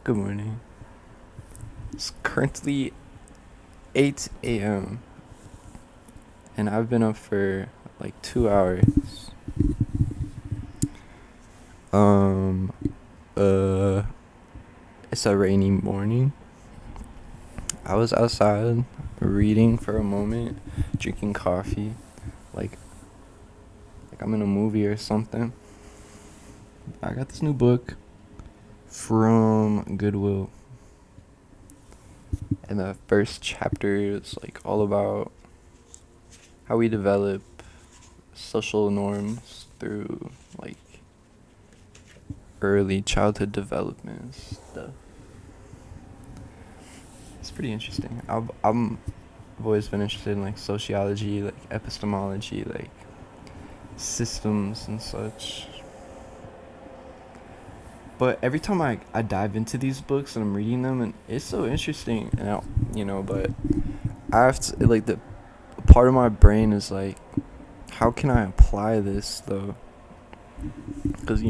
Good morning. It's currently 8 a.m. and I've been up for like 2 hours. Um, uh, it's a rainy morning. I was outside reading for a moment, drinking coffee, like like I'm in a movie or something. I got this new book from Goodwill, and the first chapter is like all about how we develop social norms through like early childhood development and stuff. It's pretty interesting. I've always been interested in like sociology, like epistemology, like systems and such. But every time I dive into these books and I'm reading them, and it's so interesting, and but I have to like the part of my brain is like, how can I apply this though? Because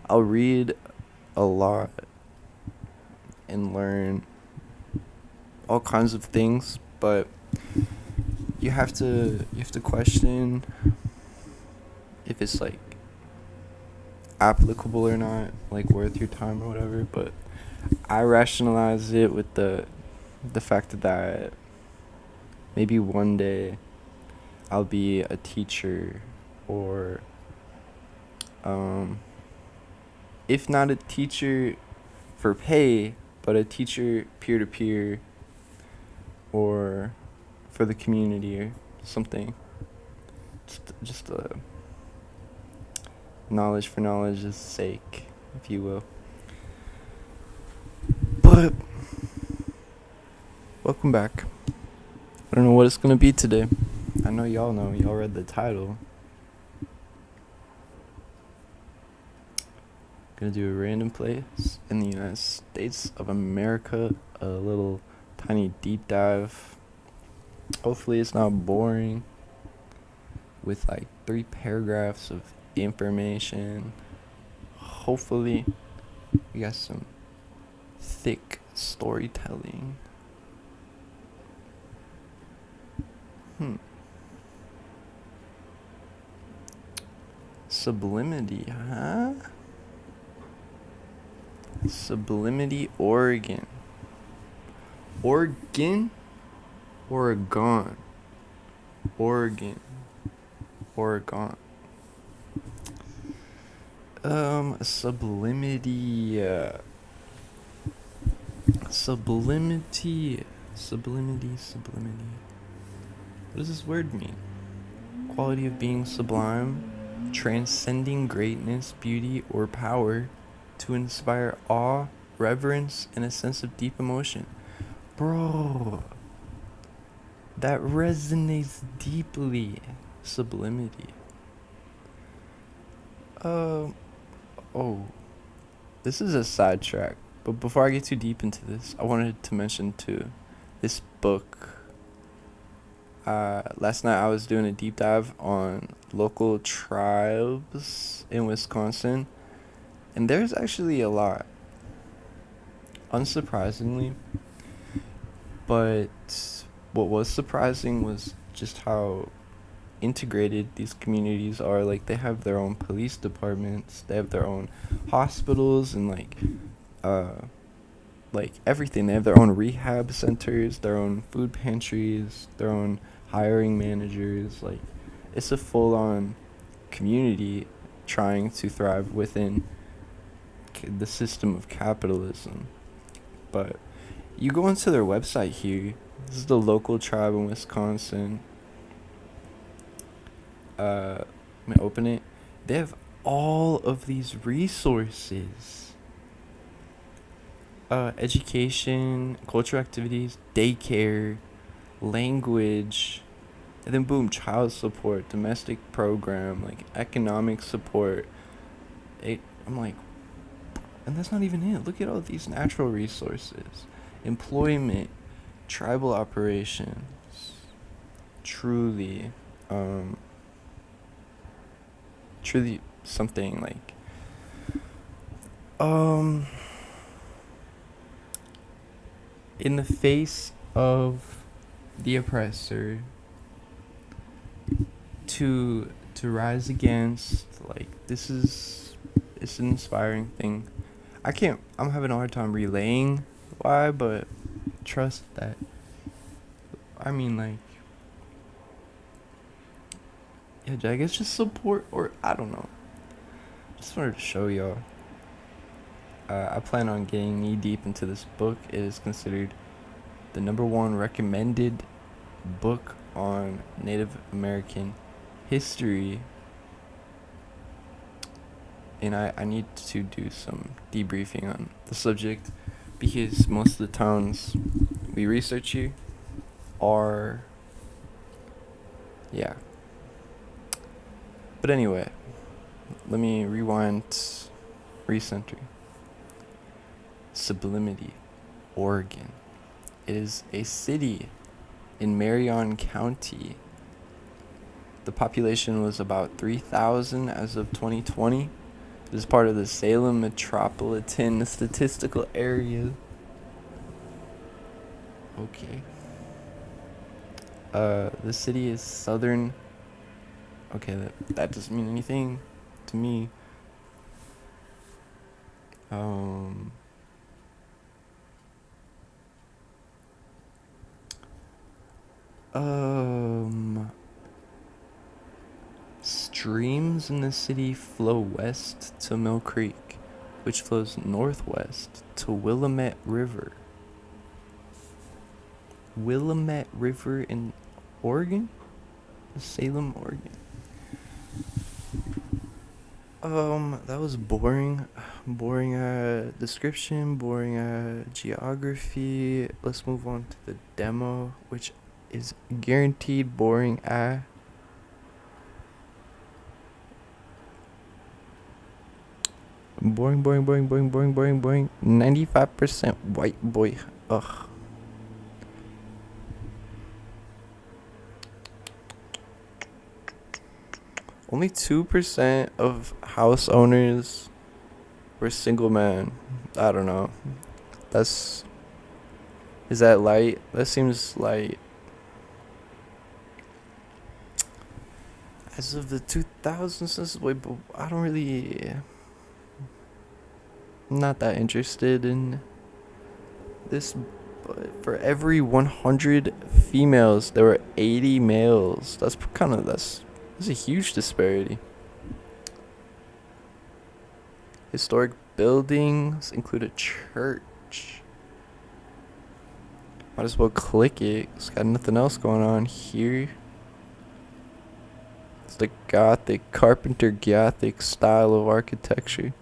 I'll read a lot and learn all kinds of things, but you have to question if it's like applicable or not, like worth your time or whatever. But I rationalize it with the fact that maybe one day I'll be a teacher, or if not a teacher for pay, but a teacher peer to peer, or for the community or something. Just knowledge for knowledge's sake, if you will. But welcome back. I don't know what it's gonna be today. I know y'all know. Y'all read the title. Gonna do a random place in the United States of America. A little tiny deep dive. Hopefully it's not boring. With like 3 paragraphs of information. Hopefully we got some thick storytelling. Sublimity, huh? Sublimity, Oregon. Oregon? Oregon. Oregon. Oregon. Sublimity. Sublimity. Sublimity. What does this word mean? Quality of being sublime, transcending greatness, beauty, or power to inspire awe, reverence, and a sense of deep emotion. Bro, that resonates deeply. Sublimity. Oh, this is a sidetrack, but before I get too deep into this, I wanted to mention too this book. Last night I was doing a deep dive on local tribes in Wisconsin, and there's actually a lot, unsurprisingly. But what was surprising was just how integrated these communities are. Like, they have their own police departments, they have their own hospitals, and like everything. They have their own rehab centers, their own food pantries, their own hiring managers. Like, it's a full-on community trying to thrive within the system of capitalism. But you go into their website here. This is the local tribe in Wisconsin. Let me open it. They have all of these resources. Education, cultural activities, daycare, language, and then boom, child support, domestic program, like economic support. I'm like, and that's not even it. Look at all these natural resources, employment, tribal operations. Truly, truly something like, in the face of the oppressor, to rise against, like, this is, it's an inspiring thing. I'm having a hard time relaying why, but trust that. I mean, like, yeah, I guess just support, or I don't know. Just wanted to show y'all. I plan on getting knee deep into this book. It is considered the #1 recommended book on Native American history. And I need to do some debriefing on the subject because most of the towns we research here are, yeah. But anyway, let me rewind, recenter. Sublimity, Oregon. It is a city in Marion County. The population was about 3,000 as of 2020. It is part of the Salem Metropolitan Statistical Area. Okay. The city is southern. Okay, that doesn't mean anything to me. Streams in the city flow west to Mill Creek, which flows northwest to Willamette River. Willamette River in Oregon? Salem, Oregon. That was boring. Boring description, boring geography. Let's move on to the demo, which is guaranteed boring. Boring, boring, boring, boring, boring, boring, boring. 95% white boy. Ugh. Only 2% of house owners were single men. I don't know. Is that light? That seems light. As of the 2000s, this is way, but I don't really. I'm not that interested in this. But for every 100 females, there were 80 males. That's a huge disparity. Historic buildings include a church. Might as well click it. It's got nothing else going on here. It's the Carpenter Gothic style of architecture.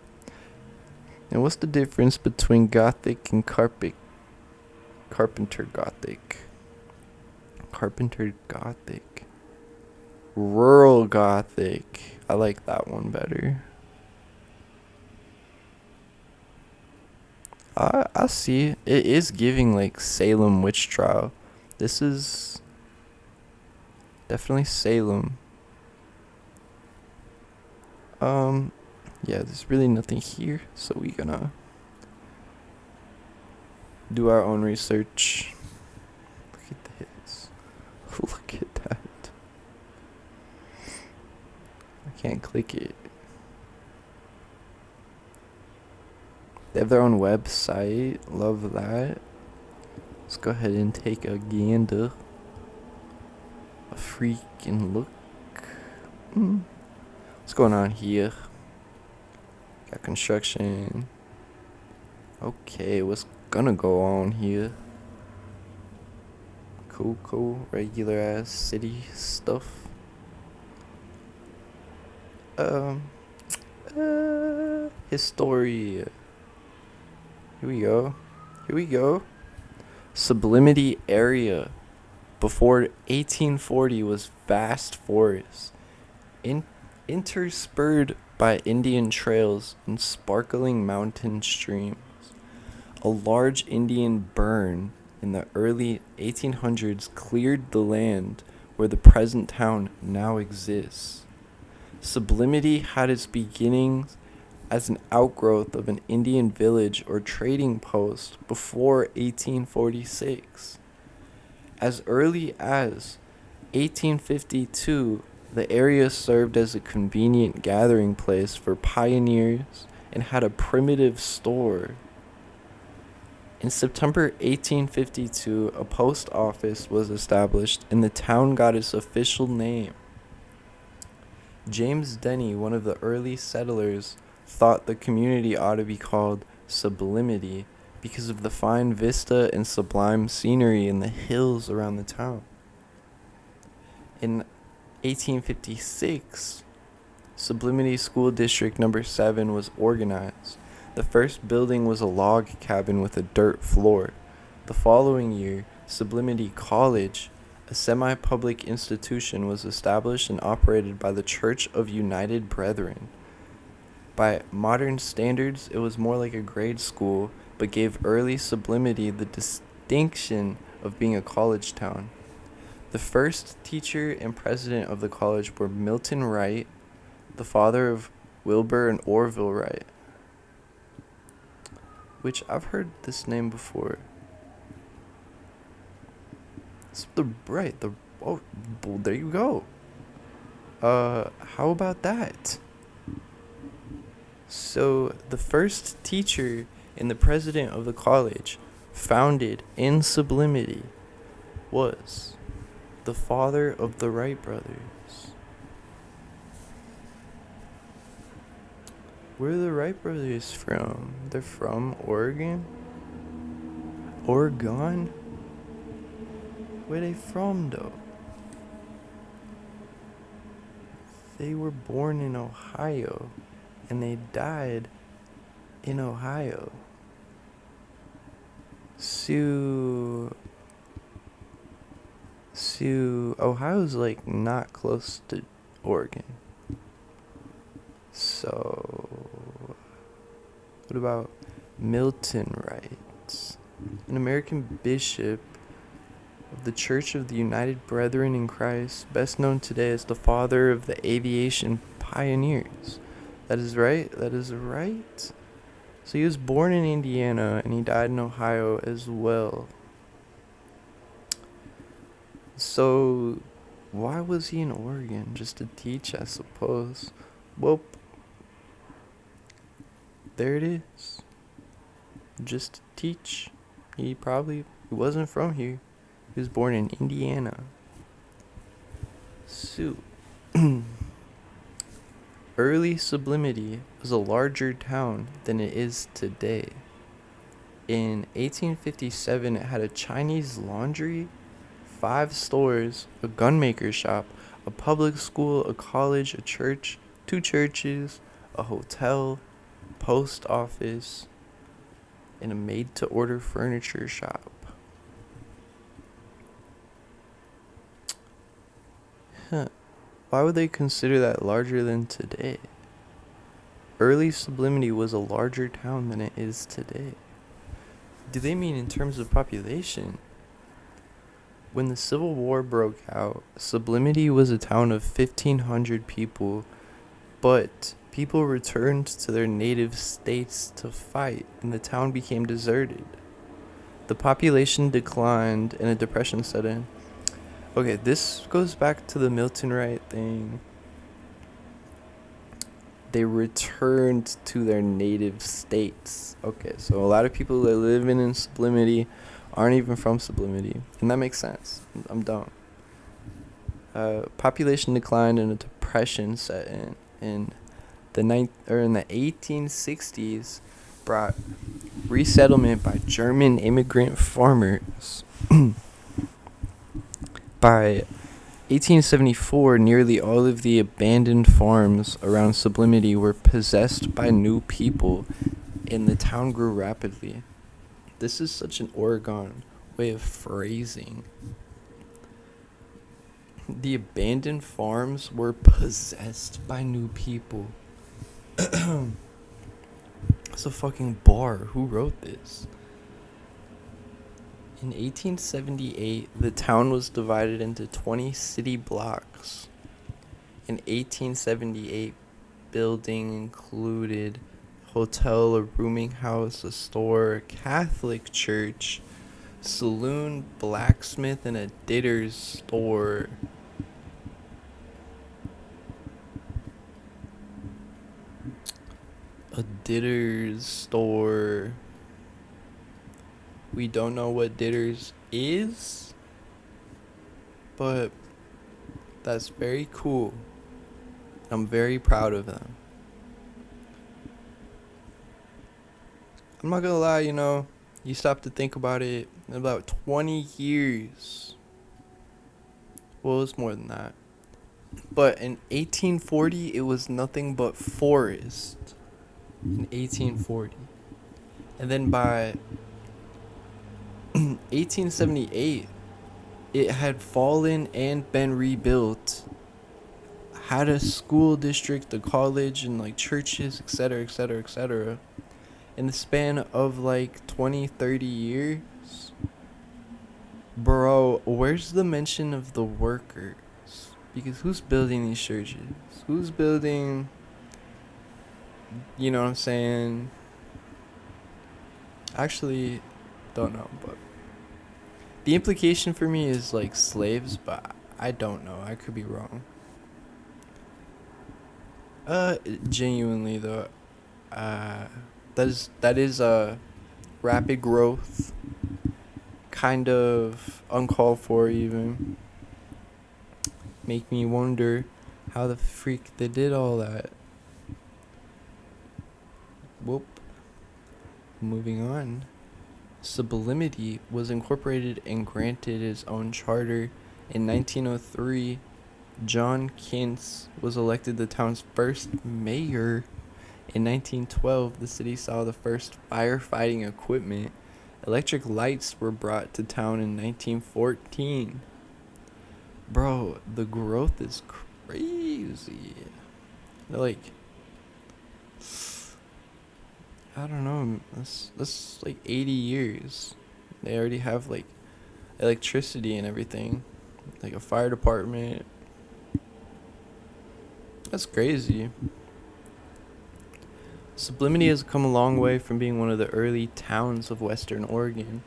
And what's the difference between Gothic and Carpenter Gothic? Carpenter Gothic. Rural Gothic. I like that one better. I see. It is giving like Salem witch trial. This is definitely Salem. Yeah, there's really nothing here, so we're gonna do our own research. Look at this. Look at that. I can't click it. They have their own website. Love that. Let's go ahead and take a gander. A freaking look. What's going on here? Got construction. Okay, what's gonna go on here? Cool. Regular ass city stuff. History. Here we go. Sublimity area. Before 1840 was vast forest, interspersed by Indian trails and sparkling mountain streams. A large Indian burn in the early 1800s cleared the land where the present town now exists. Sublimity had its beginnings as an outgrowth of an Indian village or trading post before 1846. As early as 1852, the area served as a convenient gathering place for pioneers and had a primitive store. In September 1852, a post office was established and the town got its official name. James Denny, one of the early settlers, thought the community ought to be called Sublimity because of the fine vista and sublime scenery in the hills around the town. In 1856, Sublimity School District Number 7 was organized. The first building was a log cabin with a dirt floor. The following year, Sublimity College, a semi-public institution, was established and operated by the Church of United Brethren. By modern standards, it was more like a grade school, but gave early Sublimity the distinction of being a college town. The first teacher and president of the college were Milton Wright, the father of Wilbur and Orville Wright, which I've heard this name before. It's oh, well, there you go. How about that? So, the first teacher and the president of the college, founded in Sublimity, was the father of the Wright brothers. Where are the Wright brothers from? They're from Oregon? Oregon? Where they from, though? They were born in Ohio, and they died in Ohio. Ohio's like not close to Oregon. So, what about Milton Wright, an American bishop of the Church of the United Brethren in Christ, best known today as the father of the aviation pioneers? That is right. So he was born in Indiana and he died in Ohio as well. So, why was he in Oregon? Just to teach, I suppose. Well, there it is. Just to teach. He wasn't from here. He was born in Indiana. So, early Sublimity was a larger town than it is today. In 1857, it had a Chinese laundry, 5 stores, a gunmaker shop, a public school, a college, a church, 2 churches, a hotel, post office, and a made-to-order furniture shop. Why would they consider that larger than today? Early Sublimity was a larger town than it is today. Do they mean in terms of population? When the Civil War broke out, Sublimity was a town of 1,500 people, but people returned to their native states to fight, and the town became deserted. The population declined, and a depression set in. Okay, this goes back to the Milton Wright thing. They returned to their native states. Okay, so a lot of people that live in Sublimity aren't even from Sublimity, and that makes sense. I'm dumb. Population declined and a depression set in the 1860s, brought resettlement by German immigrant farmers. By 1874, nearly all of the abandoned farms around Sublimity were possessed by new people, and the town grew rapidly. This is such an Oregon way of phrasing. The abandoned farms were possessed by new people. It's a fucking bar. Who wrote this? In 1878, the town was divided into 20 city blocks. In 1878, building included hotel, a rooming house, a store, Catholic church, saloon, blacksmith, and a ditter's store. A ditter's store. We don't know what ditter's is, but that's very cool. I'm very proud of them. I'm not gonna lie, you stop to think about it, in about 20 years. Well, it's more than that. But in 1840, it was nothing but forest. In 1840. And then by 1878, it had fallen and been rebuilt. Had a school district, a college, and like churches, etc., etc., etc. In the span of like 20, 30 years. Bro, where's the mention of the workers? Because who's building these churches? Who's building, you know what I'm saying? Actually, don't know, but the implication for me is like slaves, but I don't know. I could be wrong. Genuinely though, that is a rapid growth, kind of uncalled for even. Make me wonder how the freak they did all that. Whoop. Moving on. Sublimity was incorporated and granted its own charter in 1903. John Kintz was elected the town's first mayor. In 1912, the city saw the first firefighting equipment. Electric lights were brought to town in 1914. Bro, the growth is crazy. Like, I don't know, that's like 80 years. They already have like electricity and everything. Like a fire department. That's crazy. Sublimity has come a long way from being one of the early towns of Western Oregon.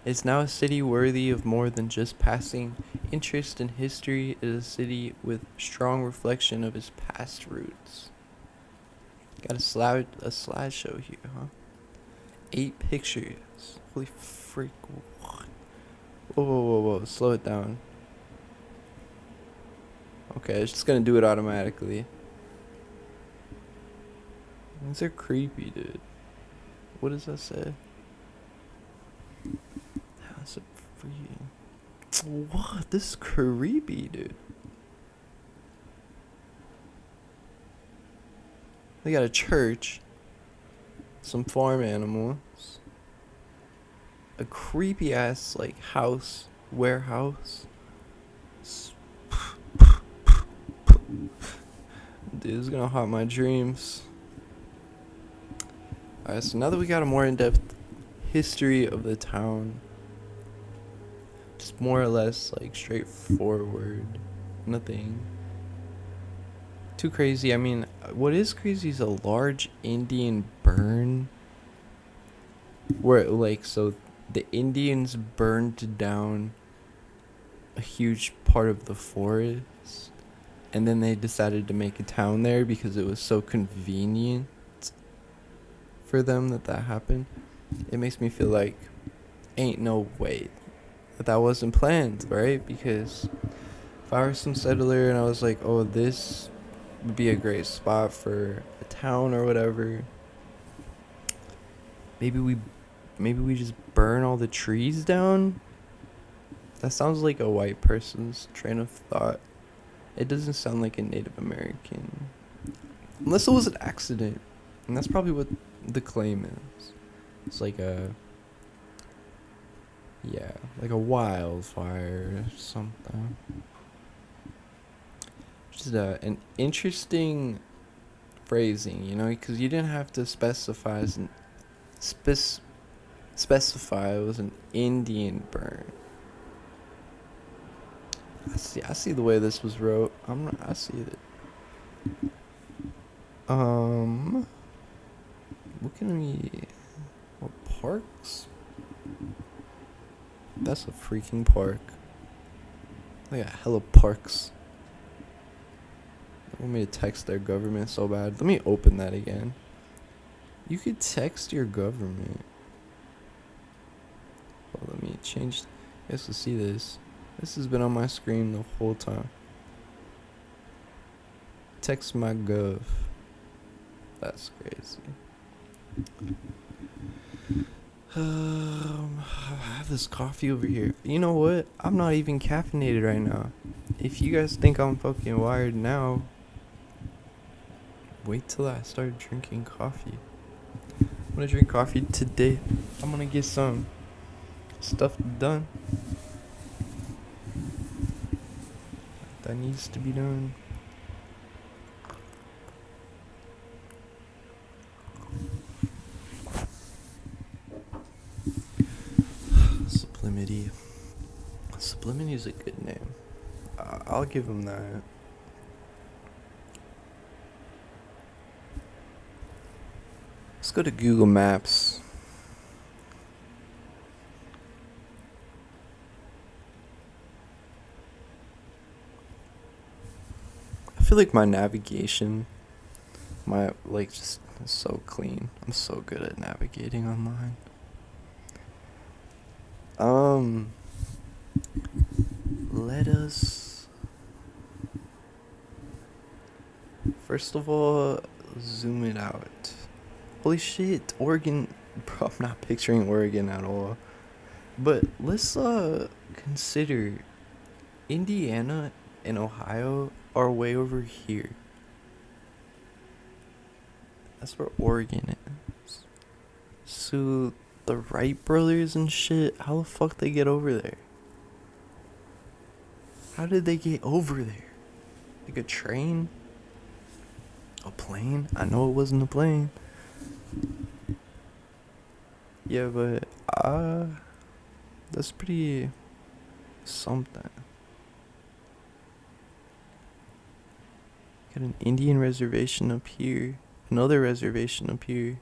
It's now a city worthy of more than just passing interest in history. It is a city with strong reflection of its past roots. Got a slideshow here, huh? 8 pictures. Holy freak. What? Whoa. Slow it down. Okay, it's just gonna do it automatically. These are creepy, dude. What does that say? How's it freaking? What? This is creepy, dude. They got a church, some farm animals, a creepy ass like house, warehouse. Dude, this is gonna haunt my dreams. Alright, so now that we got a more in-depth history of the town, just more or less like straightforward, nothing too crazy. I mean, what is crazy is a large Indian burn where like, so the Indians burned down a huge part of the forest and then they decided to make a town there because it was so convenient for them that happened. It makes me feel like ain't no way that wasn't planned, right? Because if I were some settler and I was like, oh, this would be a great spot for a town or whatever, maybe we just burn all the trees down. That sounds like a white person's train of thought. It doesn't sound like a Native American, unless it was an accident, and that's probably what the claim is. It's like a wildfire or something. Just an interesting phrasing, because you didn't have to specify specify it was an Indian burn. I see the way this was wrote. I see it. What can we... What parks? That's a freaking park. They got hella parks. They want me to text their government so bad. Let me open that again. You could text your government. Well, let me change. You guys can see this. This has been on my screen the whole time. Text my gov. That's crazy. I have this coffee over here. You know what? I'm not even caffeinated right now. If you guys think I'm fucking wired now, wait till I start drinking coffee. I'm gonna drink coffee today. I'm gonna get some stuff done that needs to be done. Sublimity. Sublimity is a good name. I'll give him that. Let's go to Google Maps. I feel like my navigation, just is so clean. I'm so good at navigating online. Let us first of all zoom it out. Holy shit, Oregon. Bro, I'm not picturing Oregon at all. But let's consider Indiana and Ohio are way over here. That's where Oregon is. So the Wright brothers and shit, how the fuck they get over there? How did they get over there? Like a train? A plane? I know it wasn't a plane. Yeah, but that's pretty something. Got an Indian reservation up here. Another reservation up here.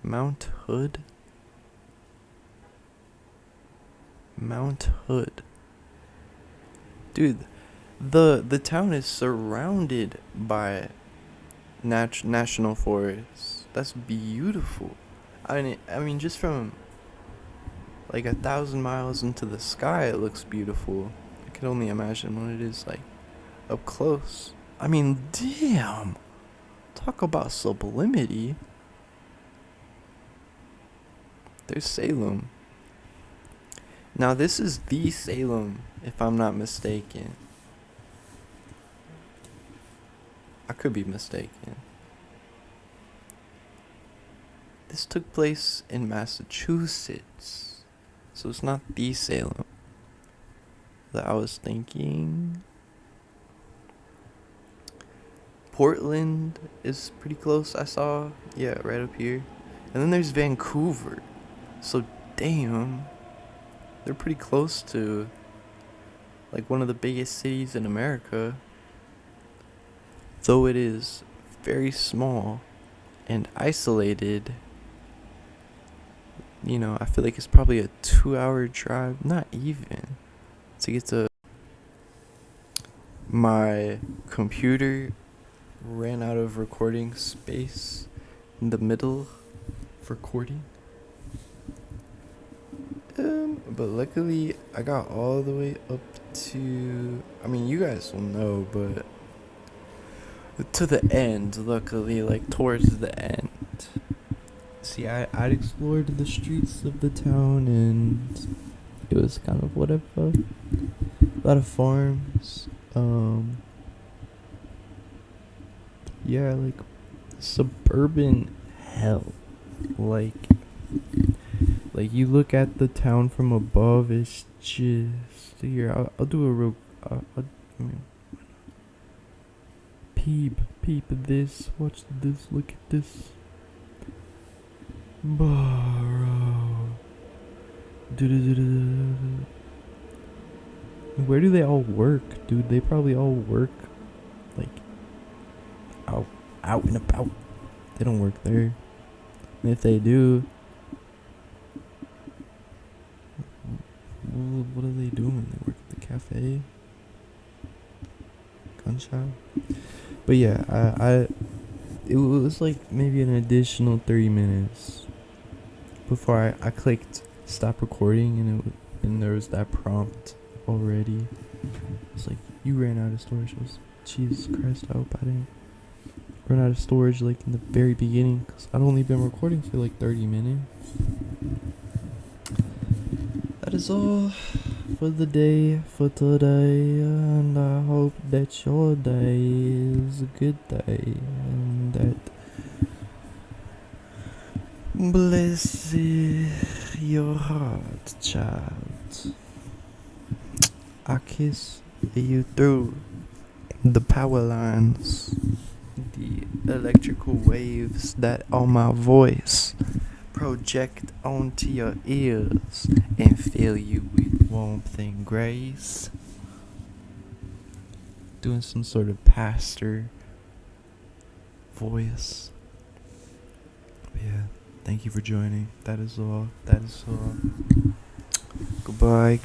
Mount Hood. Dude, the town is surrounded by national forests. That's beautiful. I mean, just from like 1,000 miles into the sky, it looks beautiful. I can only imagine what it is like up close. I mean, damn. Talk about sublimity. There's Salem. Now this is the Salem, if I'm not mistaken. I could be mistaken. This took place in Massachusetts. So it's not the Salem that I was thinking. Portland is pretty close, I saw. Yeah, right up here. And then there's Vancouver. So damn, they're pretty close to like one of the biggest cities in America. Though it is very small and isolated, you know, I feel like it's probably a 2-hour drive, not even, to get to. My computer ran out of recording space in the middle of recording. But luckily I got all the way up to, I mean, you guys will know, but to the end, luckily, like towards the end. See, I'd explored the streets of the town and it was kind of whatever. A lot of farms. Yeah, like suburban hell. Like you look at the town from above, it's just here. I'll do a real. Peep this. Watch this. Look at this. Bro. Where do they all work, dude? They probably all work like out and about. They don't work there. And if they do, what are they doing? They work at the cafe, gun shop. But yeah, it was like maybe an additional 30 minutes before I clicked stop recording, and there was that prompt already. It's like, you ran out of storage. I was, Jesus Christ, I hope I didn't run out of storage like in the very beginning, because I'd only been recording for like 30 minutes. That is all for the day for today, and I hope that your day is a good day, and that bless your heart, child. I kiss you through the power lines, the electrical waves that are my voice project onto your ears and fill you with warmth and grace. Doing some sort of pastor voice. But yeah, thank you for joining. That is all. Goodbye.